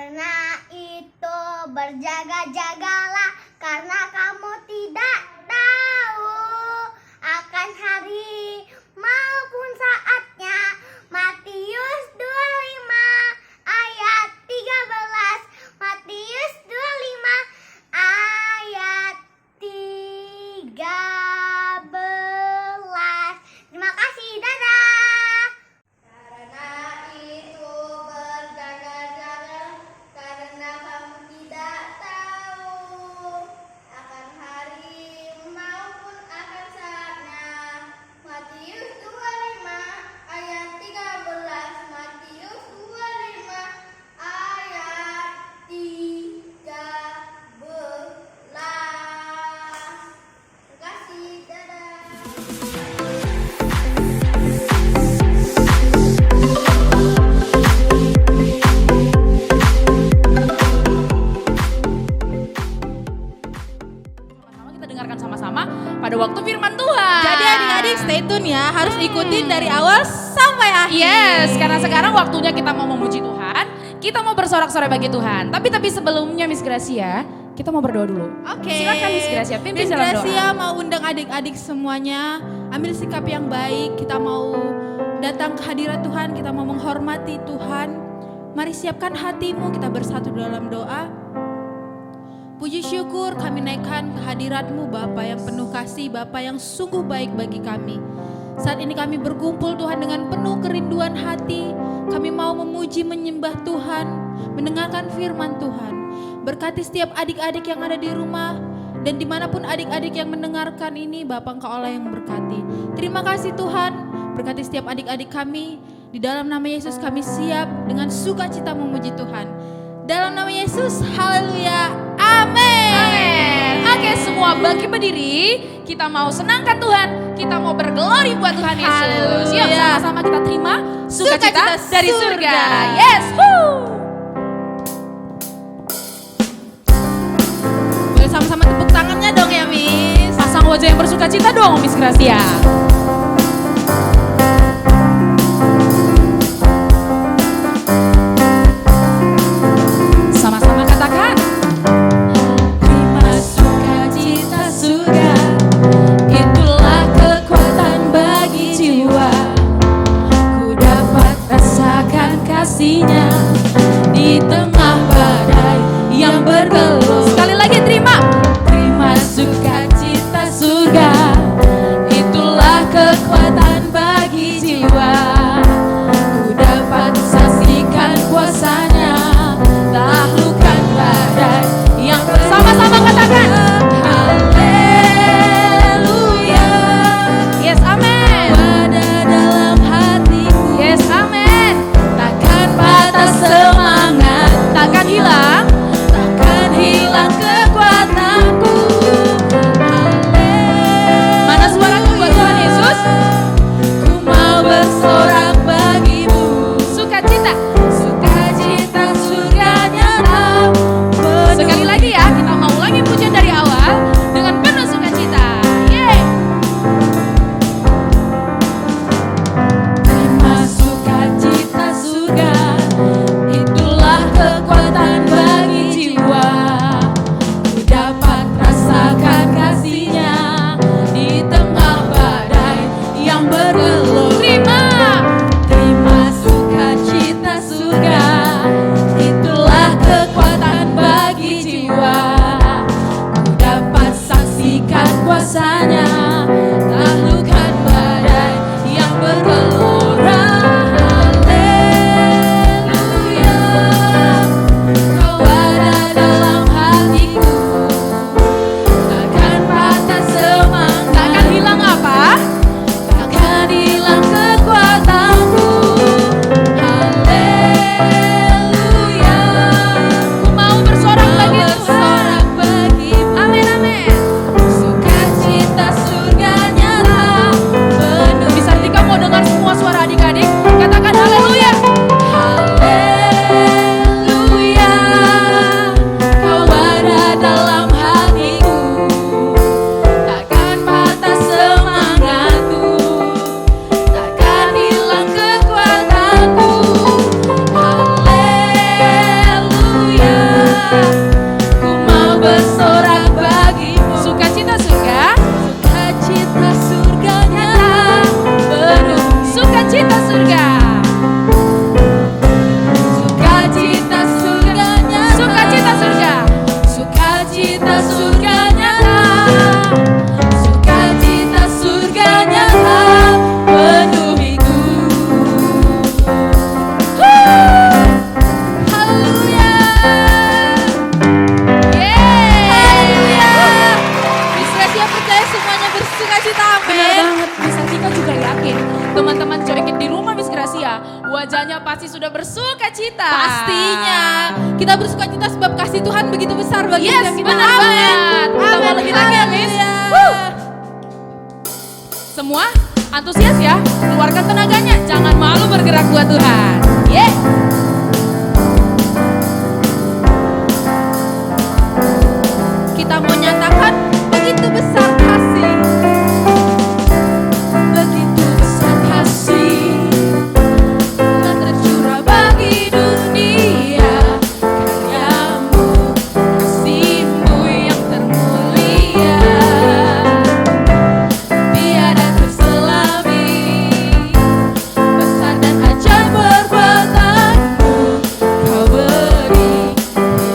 Karena itu berjaga-jagalah, karena kamu tidak tahu akan hari maupun saatnya. Matius 25 ayat 13. Matius 25 ayat 13. Terima kasih, dadah. Karena itu berjaga-jaga, karena kamu tidak tahu akan hari maupun akan saatnya. Matius 25 ayat 13. Matius 25 ayat 13. Terima kasih, dadah. Sama-sama kita dengarkan sama-sama pada waktu firman Tuhan. Jadi adik-adik stay tune ya, harus ikutin dari awal sampai akhir. Yes, karena sekarang waktunya kita mau memuji Tuhan, kita mau bersorak-sorai bagi Tuhan. Tapi sebelumnya Miss Gracia, kita mau berdoa dulu. Oke. Silakan Miss Gracia, pimpin Miss dalam doa. Gracia mau undang adik-adik semuanya, ambil sikap yang baik, kita mau datang ke hadirat Tuhan, kita mau menghormati Tuhan. Mari siapkan hatimu, kita bersatu dalam doa. Puji syukur kami naikkan ke hadirat-Mu Bapa yang penuh kasih, Bapa yang sungguh baik bagi kami. Saat ini kami berkumpul Tuhan dengan penuh kerinduan hati. Kami mau memuji menyembah Tuhan, mendengarkan firman Tuhan. Berkati setiap adik-adik yang ada di rumah dan dimanapun adik-adik yang mendengarkan ini, Bapa Engkau Allah yang memberkati. Terima kasih Tuhan, berkati setiap adik-adik kami. Di dalam nama Yesus kami siap dengan sukacita memuji Tuhan. Dalam nama Yesus, haleluya, amin. Amin. Oke, semua bangkit berdiri. Kita mau senangkan Tuhan. Kita mau berglori buat Tuhan Yesus. Haleluya. Yuk sama-sama kita terima sukacita Sukacita dari surga. surga. Yes, woo. Boleh sama-sama tepuk tangannya dong ya Miss. Pasang wajah yang bersukacita dong Miss Gracia. Sama-sama katakan. Terima sukacita surga, itulah kekuatan bagi jiwa. Ku dapat rasakan kasih-Nya di tengah badai yang bergelut. Sekali lagi terima. Terima sukacita surga, itulah wajahnya pasti sudah bersuka cita. Pastinya kita bersuka cita sebab kasih Tuhan begitu besar bagi Yes, setiap kita. benar banget. Kita mau lebih lagi ya, Miss. Semua antusias ya, keluarkan tenaganya, jangan malu bergerak buat Tuhan. Yeah. Kita mau nyatakan begitu besar kasih. Begitu besar kasih telah tercurah bagi dunia. Karyamu, kasihmu yang termulia, tiada terselami. Besar dan ajaib perbuatanmu, kau beri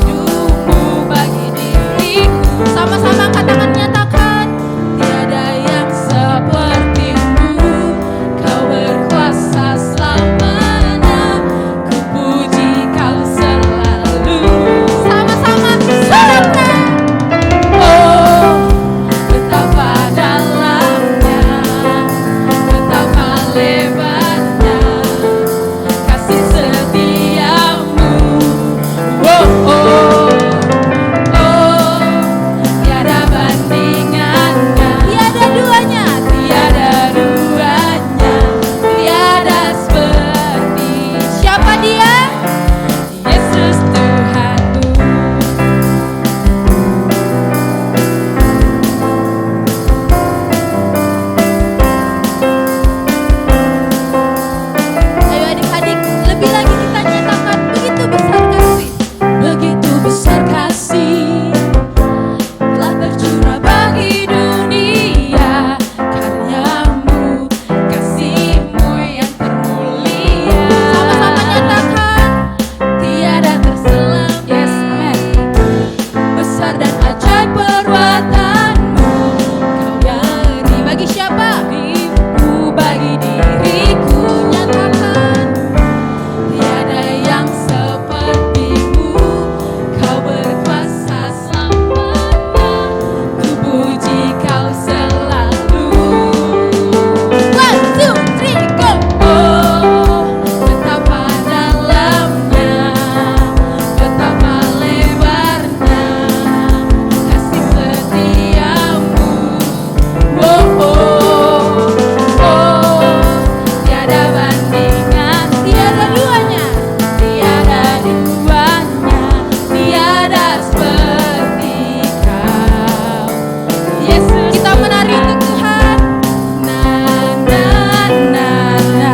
hidupmu bagi diriku. Sama-sama katakan, nyatakan, tiada yang sepertimu. Kau berkuasa selamanya, ku puji kau selalu. Sama-sama katakan, oh betapa dalamnya, betapa lebarnya kasih setiamu. Oh, oh, oh, tiada bandingannya, tiada duanya, tiada duanya, tiada seperti. Siapa dia? Yesus Tuhanku. Ayo adik-adik, lebih lagi kita nyatakan begitu besar kasih. Begitu besar kasih telah tercurah bagi dunia. Karyamu, kasihmu yang termulia. Sama-sama nyatakan, tiada terselami. Yes, amen. Besar dan ajaib perbuatanmu, kau beri bagi siapa? Ibu bagi diriku. Nyatakan, tiada yang sepertimu. Kau berkuasa selamanya, ku puji kau selalu. 1, 2, 3, go! Oh, betapa dalamnya, betapa lebarnya kasih setiamu. Oh, oh, oh, tiada bandingan, tiada duanya, tiada duanya, tiada seperti kau. Yesus, kita menari untuk Tuhan. Na na na na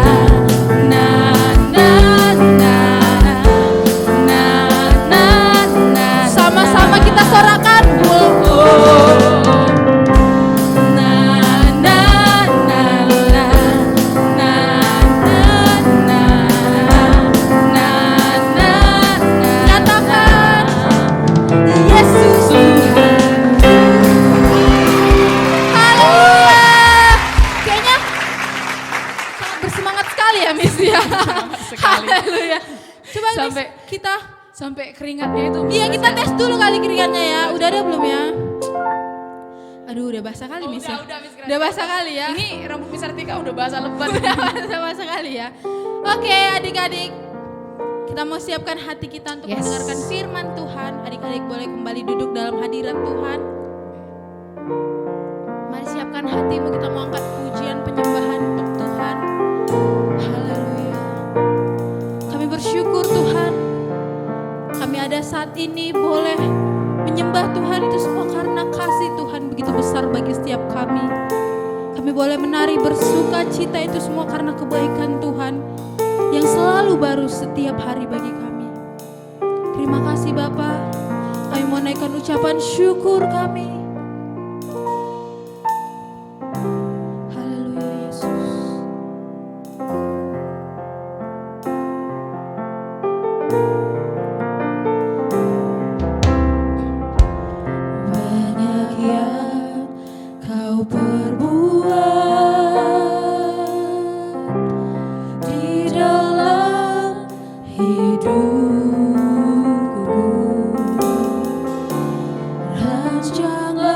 na na na na na na. Sama-sama kita sorakan. Oh, oh. Na na na na na na na na. Nyatakan, Yesus Tuhan. Haleluya. Kayaknya sangat bersemangat sekali ya, Miss ya. sekali. Haleluya. Coba Miss, Sampai- kita Sampai keringatnya itu. iya kita tes dulu kali keringatnya ya. Udah ada belum ya? Aduh, udah basah kali Miss ya. Udah, Miss Gracia. Udah basah kali ya. Ini rambut Miss Artika udah basah lebat. Udah basah kali ya. Oke, adik-adik. Kita mau siapkan hati kita untuk Yes. mendengarkan firman Tuhan. Adik-adik boleh kembali duduk dalam hadirat Tuhan. Mari siapkan hatimu, kita mau angkat pujian penyembahan untuk Tuhan. Haleluya. Kami bersyukur Tuhan. Kami ada saat ini boleh menyembah Tuhan, itu semua karena kasih Tuhan begitu besar bagi setiap kami. Kami boleh menari bersuka cita, itu semua karena kebaikan Tuhan yang selalu baru setiap hari bagi kami. Terima kasih Bapa. Kami mau naikkan ucapan syukur kami. Haleluya Yesus. Banyak yang kau perbuat di dalam hidupku. Rancangan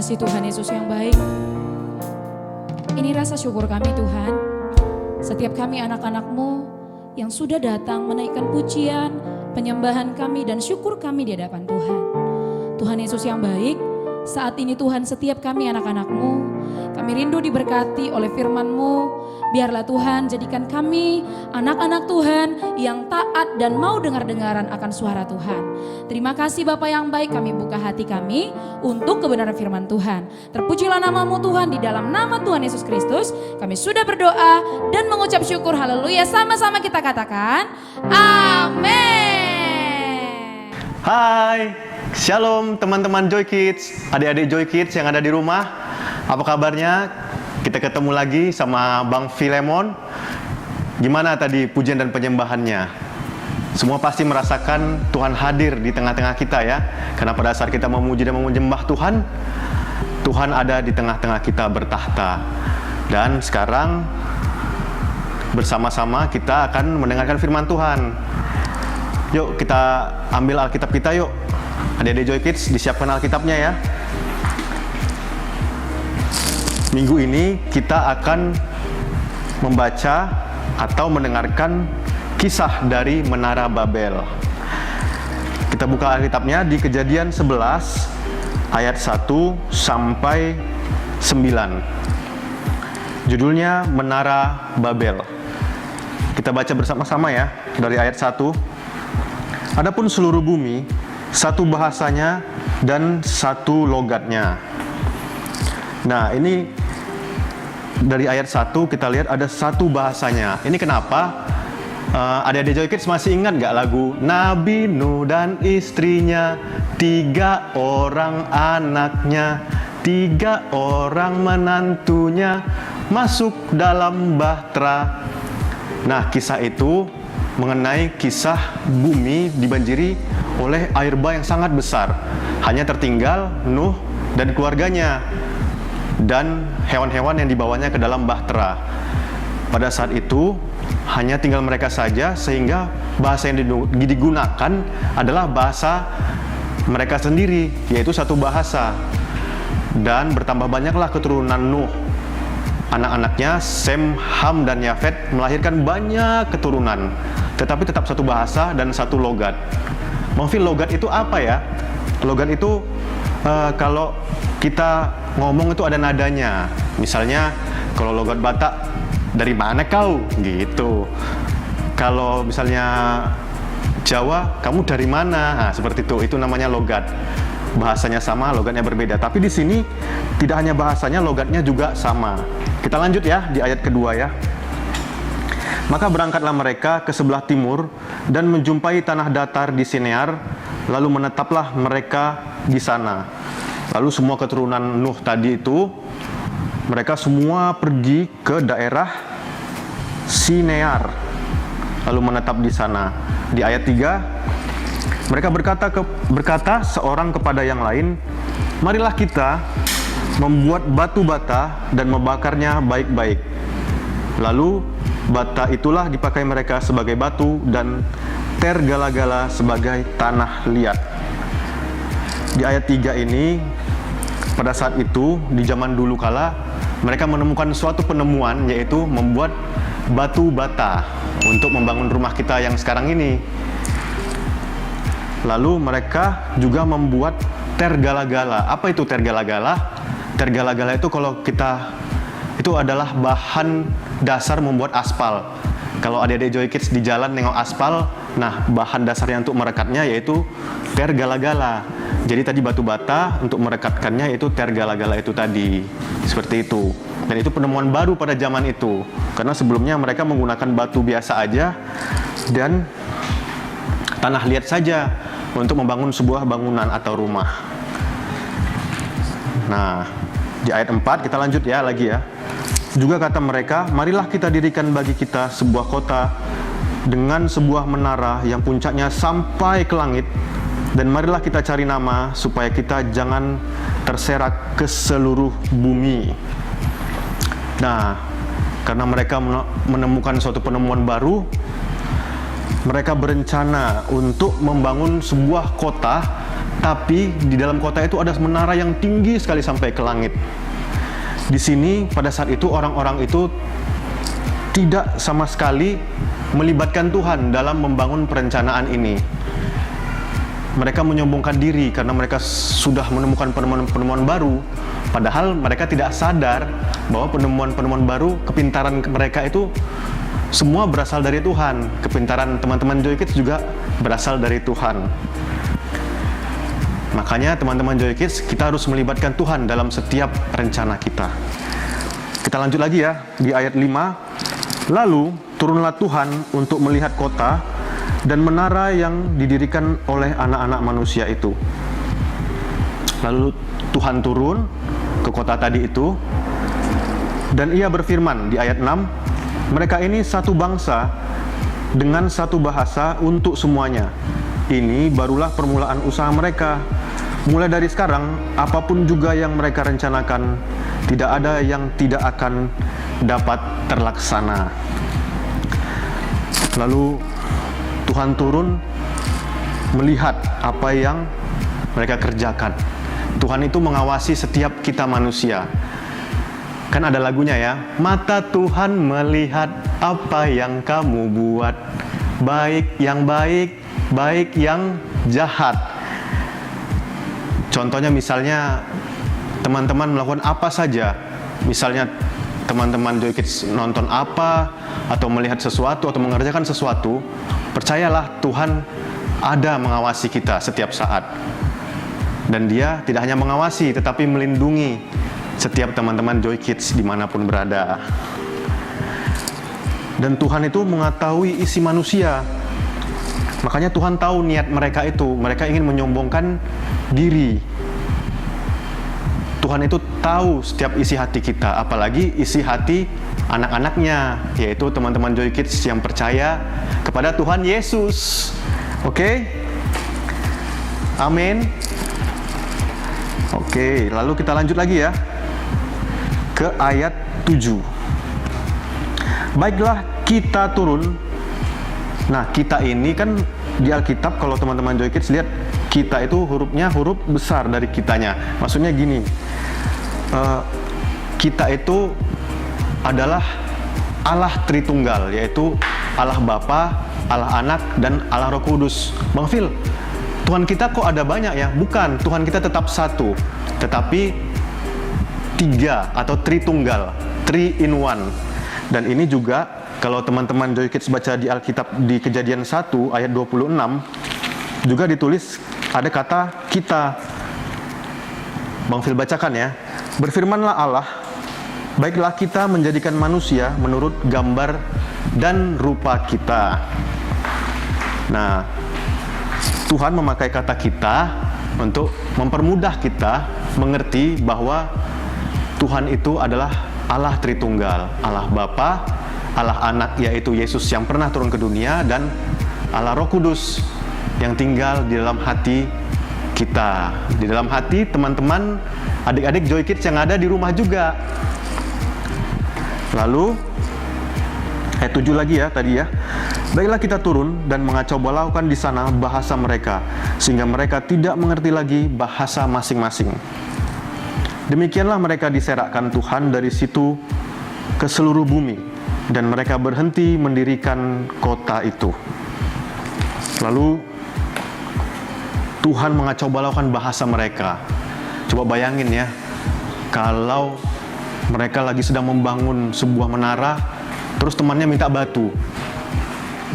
kasih Tuhan Yesus yang baik. Ini rasa syukur kami Tuhan. Setiap kami anak-anak-Mu yang sudah datang menaikkan pujian, penyembahan kami dan syukur kami di hadapan Tuhan. Tuhan Yesus yang baik, saat ini Tuhan setiap kami anak-anak-Mu, kami rindu diberkati oleh firman-Mu. Biarlah Tuhan jadikan kami anak-anak Tuhan yang taat dan mau dengar-dengaran akan suara Tuhan. Terima kasih Bapa yang baik, kami buka hati kami untuk kebenaran firman Tuhan. Terpujilah nama-Mu Tuhan, di dalam nama Tuhan Yesus Kristus kami sudah berdoa dan mengucap syukur. Haleluya, sama-sama kita katakan amin. Hai, shalom teman-teman Joy Kids, adik-adik Joy Kids yang ada di rumah. Apa kabarnya? Kita ketemu lagi sama Bang Filemon. Gimana tadi pujian dan penyembahannya? Semua pasti merasakan Tuhan hadir di tengah-tengah kita ya. Karena pada saat kita memuji dan menyembah Tuhan, Tuhan ada di tengah-tengah kita bertahta. Dan sekarang bersama-sama kita akan mendengarkan firman Tuhan. Yuk kita ambil Alkitab kita yuk. Adik-adik Joy Kids, disiapkan Alkitabnya ya. Minggu ini kita akan membaca atau mendengarkan kisah dari Menara Babel. Kita buka Alkitabnya di Kejadian 11 ayat 1 sampai 9. Judulnya Menara Babel. Kita baca bersama-sama ya dari ayat 1. Adapun seluruh bumi, satu bahasanya dan satu logatnya. Nah, ini dari ayat 1 kita lihat ada satu bahasanya. Ini kenapa? Adik-adik Joy Kids masih ingat gak lagu Nabi Nuh dan istrinya, 3 orang anaknya, 3 orang menantunya masuk dalam bahtera. Nah, kisah itu mengenai kisah bumi dibanjiri oleh air bah yang sangat besar. Hanya tertinggal Nuh dan keluarganya dan hewan-hewan yang dibawanya ke dalam bahtera. Pada saat itu hanya tinggal mereka saja, sehingga bahasa yang digunakan adalah bahasa mereka sendiri, yaitu satu bahasa. Dan bertambah banyaklah keturunan Nuh. Anak-anaknya Sem, Ham, dan Yafet melahirkan banyak keturunan, tetapi tetap satu bahasa dan satu logat. Mungkin logat itu apa ya? Logat itu kalau kita ngomong itu ada nadanya. Misalnya kalau logat Batak, dari mana kau? Gitu. Kalau misalnya Jawa, kamu dari mana? Nah, seperti itu. Itu namanya logat. Bahasanya sama, logatnya berbeda. Tapi di sini tidak hanya bahasanya, logatnya juga sama. Kita lanjut ya di ayat kedua ya. Maka berangkatlah mereka ke sebelah timur dan menjumpai tanah datar di Sinear, lalu menetaplah mereka di sana. Lalu semua keturunan Nuh tadi itu, mereka semua pergi ke daerah Sinear, lalu menetap di sana. Di ayat 3, mereka berkata seorang kepada yang lain, marilah kita membuat batu bata dan membakarnya baik-baik. Lalu bata itulah dipakai mereka sebagai batu dan tergala-gala sebagai tanah liat. Di ayat 3 ini, pada saat itu, di zaman dulu kala, mereka menemukan suatu penemuan, yaitu membuat batu bata untuk membangun rumah kita yang sekarang ini. Lalu mereka juga membuat tergala-gala. Apa itu tergala-gala? Tergala-gala itu kalau itu adalah bahan dasar membuat aspal. Kalau adik-adik Joy Kids di jalan nengok aspal, nah bahan dasarnya untuk merekatnya yaitu tergala-gala. Jadi tadi batu bata untuk merekatkannya yaitu tergala-gala itu tadi. Seperti itu. Dan itu penemuan baru pada zaman itu. Karena sebelumnya mereka menggunakan batu biasa aja dan tanah liat saja untuk membangun sebuah bangunan atau rumah. Nah, di ayat 4 kita lanjut ya lagi ya. Juga kata mereka, marilah kita dirikan bagi kita sebuah kota dengan sebuah menara yang puncaknya sampai ke langit, dan marilah kita cari nama supaya kita jangan terserak ke seluruh bumi. Nah, karena mereka menemukan suatu penemuan baru, mereka berencana untuk membangun sebuah kota tapi di dalam kota itu ada menara yang tinggi sekali sampai ke langit. Di sini pada saat itu orang-orang itu tidak sama sekali melibatkan Tuhan dalam membangun perencanaan ini. Mereka menyombongkan diri karena mereka sudah menemukan penemuan-penemuan baru, padahal mereka tidak sadar bahwa penemuan-penemuan baru, kepintaran mereka itu semua berasal dari Tuhan. Kepintaran teman-teman Joy Kids juga berasal dari Tuhan. Makanya teman-teman Joy Kids, kita harus melibatkan Tuhan dalam setiap rencana kita. Kita lanjut lagi ya, di ayat 5. Lalu turunlah Tuhan untuk melihat kota dan menara yang didirikan oleh anak-anak manusia itu. Lalu Tuhan turun ke kota tadi itu, dan ia berfirman di ayat 6, mereka ini satu bangsa dengan satu bahasa untuk semuanya. Ini barulah permulaan usaha mereka. Mulai dari sekarang, apapun juga yang mereka rencanakan, tidak ada yang tidak akan dapat terlaksana. Lalu Tuhan turun melihat apa yang mereka kerjakan. Tuhan itu mengawasi setiap kita manusia. Kan ada lagunya ya, mata Tuhan melihat apa yang kamu buat, baik yang baik, baik yang jahat. Contohnya misalnya teman-teman melakukan apa saja, misalnya teman-teman Joy Kids nonton apa, atau melihat sesuatu, atau mengerjakan sesuatu, percayalah Tuhan ada mengawasi kita setiap saat. Dan Dia tidak hanya mengawasi, tetapi melindungi setiap teman-teman Joy Kids dimanapun berada. Dan Tuhan itu mengetahui isi manusia. Makanya Tuhan tahu niat mereka itu, mereka ingin menyombongkan diri. Tuhan itu tahu setiap isi hati kita, apalagi isi hati anak-anaknya, yaitu teman-teman Joy Kids yang percaya kepada Tuhan Yesus. Oke? Amin. Oke, lalu kita lanjut lagi ya ke ayat 7. Baiklah, kita turun. Nah, kita ini kan di Alkitab, kalau teman-teman Joy Kids lihat, kita itu hurufnya huruf besar dari kitanya. Maksudnya gini, kita itu adalah Allah Tritunggal, yaitu Allah Bapa, Allah Anak, dan Allah Roh Kudus. Bang Phil, Tuhan kita kok ada banyak ya? Bukan, Tuhan kita tetap satu, tetapi tiga atau Tritunggal, 3 in 1. Dan ini juga kalau teman-teman Joy Kids baca di Alkitab di Kejadian 1 ayat 26 juga ditulis ada kata kita. Bang Phil bacakan ya. Berfirmanlah Allah, baiklah kita menjadikan manusia menurut gambar dan rupa kita. Nah, Tuhan memakai kata kita untuk mempermudah kita mengerti bahwa Tuhan itu adalah Allah Tritunggal, Allah Bapa, Allah Anak yaitu Yesus yang pernah turun ke dunia, dan Allah Roh Kudus yang tinggal di dalam hati kita, di dalam hati teman-teman adik-adik Joy Kids yang ada di rumah juga. Lalu ayat 7 lagi ya tadi ya. Baiklah kita turun dan mengacau balaukan di sana bahasa mereka, sehingga mereka tidak mengerti lagi bahasa masing-masing. Demikianlah mereka diserakkan Tuhan dari situ ke seluruh bumi, dan mereka berhenti mendirikan kota itu. Lalu Tuhan mengacau balaukan bahasa mereka. Coba bayangin ya, kalau mereka lagi sedang membangun sebuah menara, terus temannya minta batu.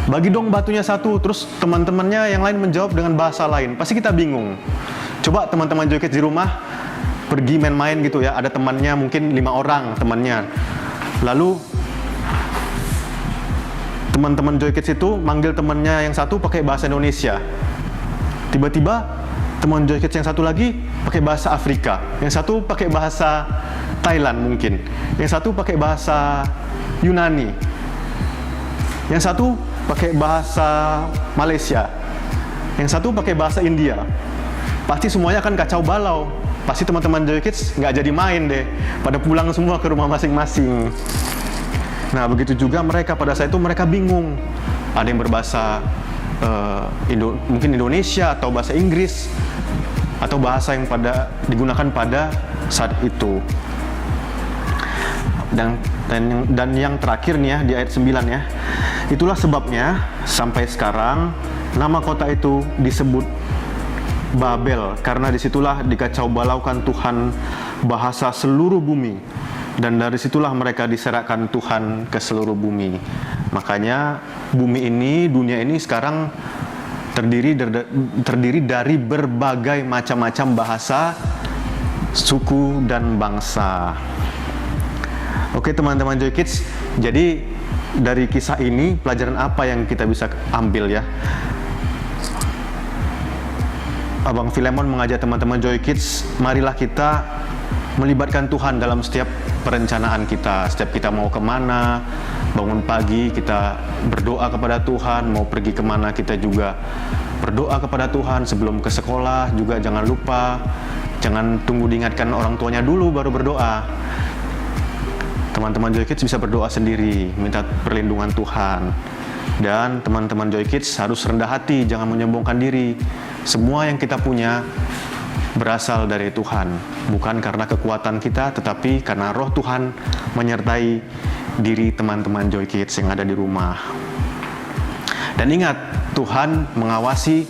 Bagi dong batunya satu, terus teman-temannya yang lain menjawab dengan bahasa lain. Pasti kita bingung. Coba teman-teman Joy Kids di rumah pergi main-main gitu ya, ada temannya mungkin 5 orang temannya. Lalu teman-teman Joy Kids itu manggil temannya yang satu pakai bahasa Indonesia. Tiba-tiba teman Joy Kids yang satu lagi pakai bahasa Afrika, yang satu pakai bahasa Thailand mungkin, yang satu pakai bahasa Yunani, yang satu pakai bahasa Malaysia, yang satu pakai bahasa India. Pasti semuanya akan kacau balau. Pasti teman-teman Joy Kids nggak jadi main deh, pada pulang semua ke rumah masing-masing. Nah, begitu juga mereka pada saat itu mereka bingung. Ada yang berbahasa mungkin Indonesia atau bahasa Inggris atau bahasa yang digunakan pada saat itu. Dan yang terakhir nih ya di ayat 9 ya. Itulah sebabnya sampai sekarang nama kota itu disebut Babel, karena disitulah dikacau balaukan Tuhan bahasa seluruh bumi, dan dari situlah mereka diserahkan Tuhan ke seluruh bumi. Makanya bumi ini, dunia ini sekarang terdiri dari berbagai macam-macam bahasa, suku, dan bangsa. Oke teman-teman Joy Kids, jadi dari kisah ini pelajaran apa yang kita bisa ambil ya? Abang Filemon mengajak teman-teman Joy Kids, marilah kita melibatkan Tuhan dalam setiap perencanaan kita. Setiap kita mau kemana, bangun pagi kita berdoa kepada Tuhan, mau pergi kemana kita juga berdoa kepada Tuhan. Sebelum ke sekolah juga jangan lupa, jangan tunggu diingatkan orang tuanya dulu baru berdoa. Teman-teman Joy Kids bisa berdoa sendiri, minta perlindungan Tuhan. Dan teman-teman Joy Kids harus rendah hati, jangan menyombongkan diri. Semua yang kita punya berasal dari Tuhan, bukan karena kekuatan kita, tetapi karena roh Tuhan menyertai diri teman-teman Joy Kids yang ada di rumah. Dan ingat, Tuhan mengawasi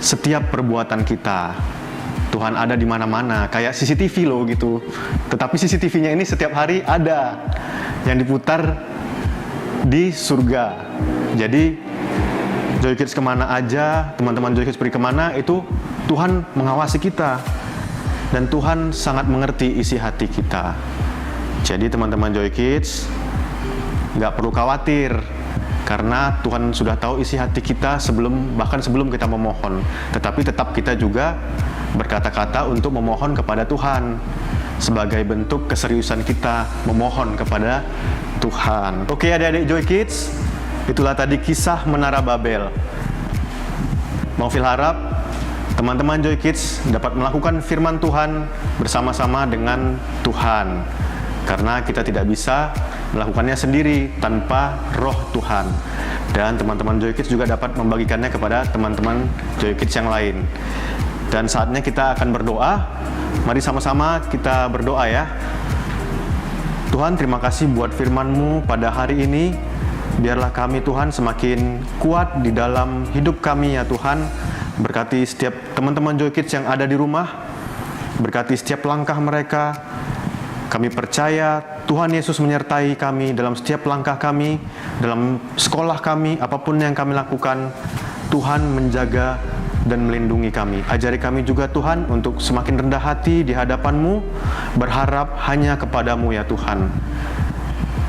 setiap perbuatan kita. Tuhan ada di mana-mana, kayak CCTV loh gitu. Tetapi CCTV-nya ini setiap hari ada yang diputar di surga. Jadi Joy Kids kemana aja, teman-teman Joy Kids pergi kemana, itu Tuhan mengawasi kita. Dan Tuhan sangat mengerti isi hati kita. Jadi teman-teman Joy Kids nggak perlu khawatir, karena Tuhan sudah tahu isi hati kita bahkan sebelum kita memohon. Tetapi tetap kita juga berkata-kata untuk memohon kepada Tuhan sebagai bentuk keseriusan kita memohon kepada Tuhan. Oke adik-adik Joy Kids, itulah tadi kisah Menara Babel. Bang Phil harap teman-teman Joy Kids dapat melakukan firman Tuhan bersama-sama dengan Tuhan, karena kita tidak bisa melakukannya sendiri tanpa roh Tuhan. Dan teman-teman Joy Kids juga dapat membagikannya kepada teman-teman Joy Kids yang lain. Dan saatnya kita akan berdoa. Mari sama-sama kita berdoa ya. Tuhan, terima kasih buat firman-Mu pada hari ini. Biarlah kami Tuhan semakin kuat di dalam hidup kami ya Tuhan. Berkati setiap teman-teman Joy Kids yang ada di rumah. Berkati setiap langkah mereka. Kami percaya Tuhan Yesus menyertai kami dalam setiap langkah kami, dalam sekolah kami, apapun yang kami lakukan. Tuhan menjaga dan melindungi kami. Ajari kami juga Tuhan untuk semakin rendah hati di hadapan-Mu, berharap hanya kepada-Mu ya Tuhan.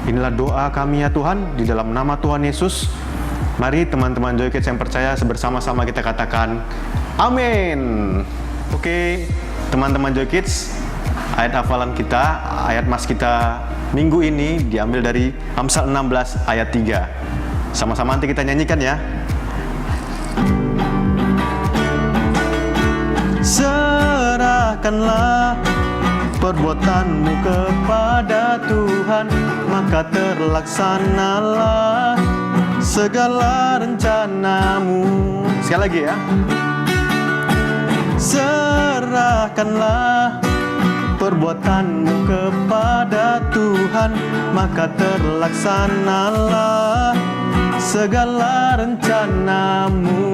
Inilah doa kami ya Tuhan, di dalam nama Tuhan Yesus. Mari teman-teman Joy Kids yang percaya bersama-sama kita katakan amin. Oke, teman-teman Joy Kids, ayat hafalan kita, ayat mas kita minggu ini diambil dari Amsal 16 ayat 3. Sama-sama nanti kita nyanyikan ya. Serahkanlah perbuatanmu kepada Tuhan, maka terlaksanalah segala rencanamu. Sekali lagi ya. Serahkanlah perbuatanmu kepada Tuhan, maka terlaksanalah segala rencanamu.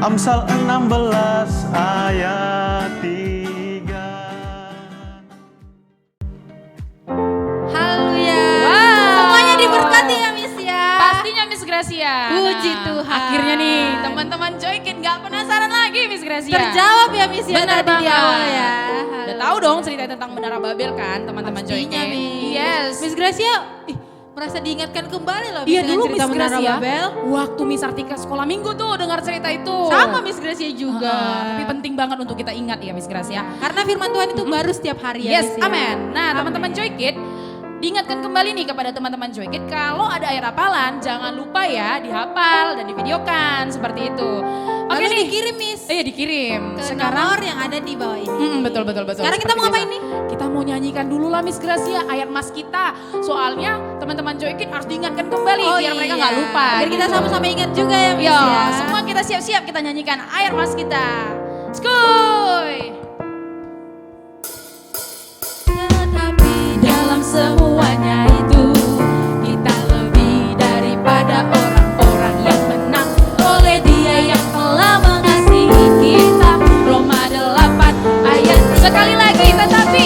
Amsal 16 ayat 3. Haleluya. Wow. Semuanya diberkati ya Miss ya. Pastinya Miss Gracia. Puji Nah, Tuhan. Akhirnya nih teman-teman Joy Kids nggak penasaran lagi Miss Gracia. Terjawab ya Miss ya Benar tadi di banget. awal ya. Udah tahu dong cerita tentang Menara Babel kan teman-teman Joy Pastinya, Kids. Miss. Yes. Miss Gracia, merasa diingatkan kembali loh Iya dengan dulu cerita Miss Menara Gracia, Babel. waktu Miss Artika sekolah minggu tuh dengar cerita itu. Sama Miss Gracia juga. Tapi penting banget untuk kita ingat ya Miss Gracia. Karena firman Tuhan itu baru setiap hari ya Yes, Miss ya. amin. Nah teman-teman Amin. Joy Kids, diingatkan kembali nih kepada teman-teman Joykit, kalau ada ayat hafalan jangan lupa ya dihafal dan divideokan seperti itu. Oke Lalu nih. dikirim, Miss. Iya dikirim. Ke Sekarang nomor yang ada di bawah ini. betul. Sekarang kita Seperti mau ngapain biasa. nih? Kita mau nyanyikan dulu lah Miss Gracia ayat mas kita. Soalnya teman-teman Joykit harus diingatkan kembali biar mereka nggak lupa. Biar kita gitu. sama-sama ingat juga ya, Miss Yo, ya. semua kita siap-siap kita nyanyikan ayat mas kita. Skuy. Tetapi Dalam semuanya itu kita lebih daripada orang-orang yang menang oleh Dia yang telah mengasihi kita. Roma 8 ayat sekali lagi tetapi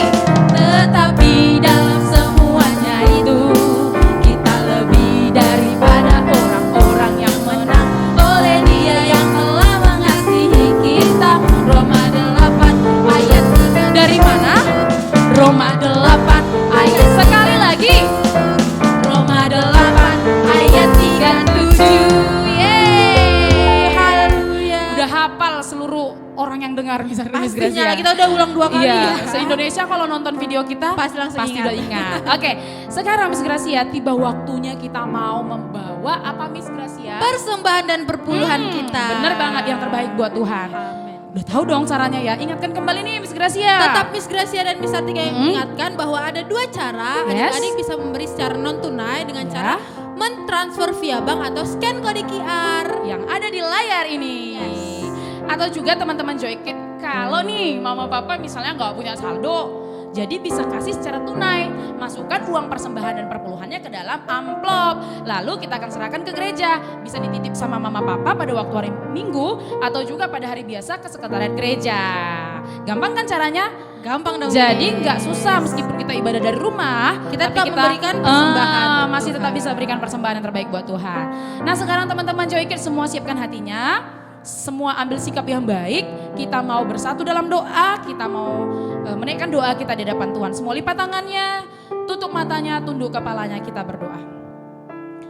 dalam semuanya itu kita lebih daripada orang-orang yang menang oleh Dia yang telah mengasihi kita. Roma 8 ayat dari mana? Roma 8 ayat sekali lagi. Roma 8 ayat 37. Yeay. haleluya. Udah hafal seluruh orang yang dengar Miss Pastinya Gracia. kita udah ulang 2 kali Iya, ya. se-Indonesia kalau nonton video kita Pasti langsung ingat. udah ingat. Oke, sekarang Miss Gracia tiba waktunya kita mau membawa apa Miss Gracia? Persembahan dan perpuluhan kita. Bener banget, yang terbaik buat Tuhan. Amin. Udah tahu dong caranya ya. Ingatkan kembali nih Miss Gracia. Tetap Miss Gracia dan Miss Artika yang mengingatkan bahwa ada 2 cara Yes. adik-adik bisa memberi secara non tunai dengan Ya. cara mentransfer via bank atau scan kode QR. yang ada di layar ini. Atau juga teman-teman Joykit, kalau nih mama papa misalnya nggak punya saldo, jadi bisa kasih secara tunai, masukkan uang persembahan dan perpuluhannya ke dalam amplop, lalu kita akan serahkan ke gereja, bisa dititip sama mama papa pada waktu hari Minggu atau juga pada hari biasa ke sekretariat gereja. Gampang kan caranya? Gampang dong. Jadi nggak susah meskipun kita ibadah dari rumah, Kita tapi tetap memberikan persembahan buat masih Tuhan. tetap bisa berikan persembahan yang terbaik buat Tuhan. Nah sekarang teman-teman Joykit semua siapkan hatinya, semua ambil sikap yang baik, kita mau bersatu dalam doa, kita mau menaikkan doa kita di hadapan Tuhan. Semua lipat tangannya, tutup matanya, tunduk kepalanya, kita berdoa.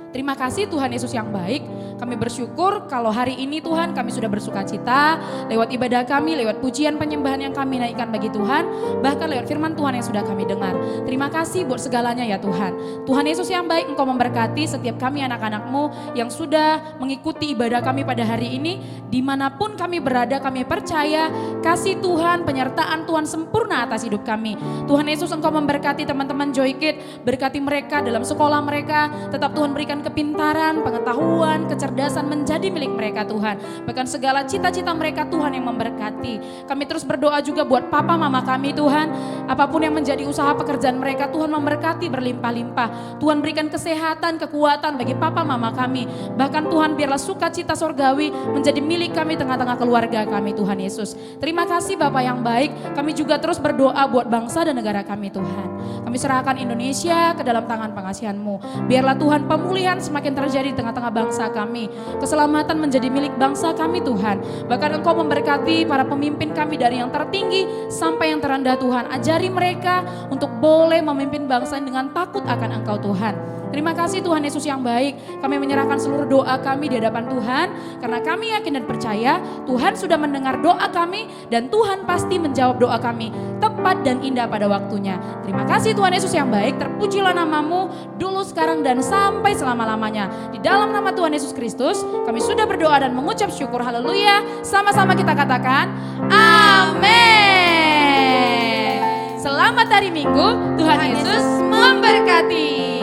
Terima kasih Tuhan Yesus yang baik. Kami bersyukur kalau hari ini Tuhan kami sudah bersuka cita lewat ibadah kami, lewat pujian penyembahan yang kami naikkan bagi Tuhan, bahkan lewat firman Tuhan yang sudah kami dengar. Terima kasih buat segalanya ya Tuhan. Tuhan Yesus yang baik, Engkau memberkati setiap kami anak-anak-Mu yang sudah mengikuti ibadah kami pada hari ini. Dimanapun kami berada, kami percaya kasih Tuhan, penyertaan Tuhan sempurna atas hidup kami. Tuhan Yesus Engkau memberkati teman-teman Joykit, berkati mereka dalam sekolah mereka, tetap Tuhan berikan kepintaran, pengetahuan, kecerdasan menjadi milik mereka Tuhan. Bahkan segala cita-cita mereka Tuhan yang memberkati. Kami terus berdoa juga buat papa mama kami Tuhan. Apapun yang menjadi usaha pekerjaan mereka Tuhan memberkati berlimpah-limpah. Tuhan berikan kesehatan, kekuatan bagi papa mama kami. Bahkan Tuhan biarlah sukacita sorgawi menjadi milik kami tengah-tengah keluarga kami Tuhan Yesus. Terima kasih Bapa yang baik. Kami juga terus berdoa buat bangsa dan negara kami Tuhan. Kami serahkan Indonesia ke dalam tangan pengasihan-Mu. Biarlah Tuhan pemulihan semakin terjadi di tengah-tengah bangsa kami. Keselamatan menjadi milik bangsa kami Tuhan. Bahkan Engkau memberkati para pemimpin kami dari yang tertinggi sampai yang terendah Tuhan. Ajari mereka untuk boleh memimpin bangsa dengan takut akan Engkau Tuhan. Terima kasih Tuhan Yesus yang baik. Kami menyerahkan seluruh doa kami di hadapan Tuhan. Karena kami yakin dan percaya Tuhan sudah mendengar doa kami. Dan Tuhan pasti menjawab doa kami tepat dan indah pada waktunya. Terima kasih Tuhan Yesus yang baik. Terpujilah nama-Mu dulu, sekarang, dan sampai selama-lamanya. Di dalam nama Tuhan Yesus Kristus kami sudah berdoa dan mengucap syukur. Haleluya. Sama-sama kita katakan amin. Selamat hari Minggu. Tuhan Yesus memberkati.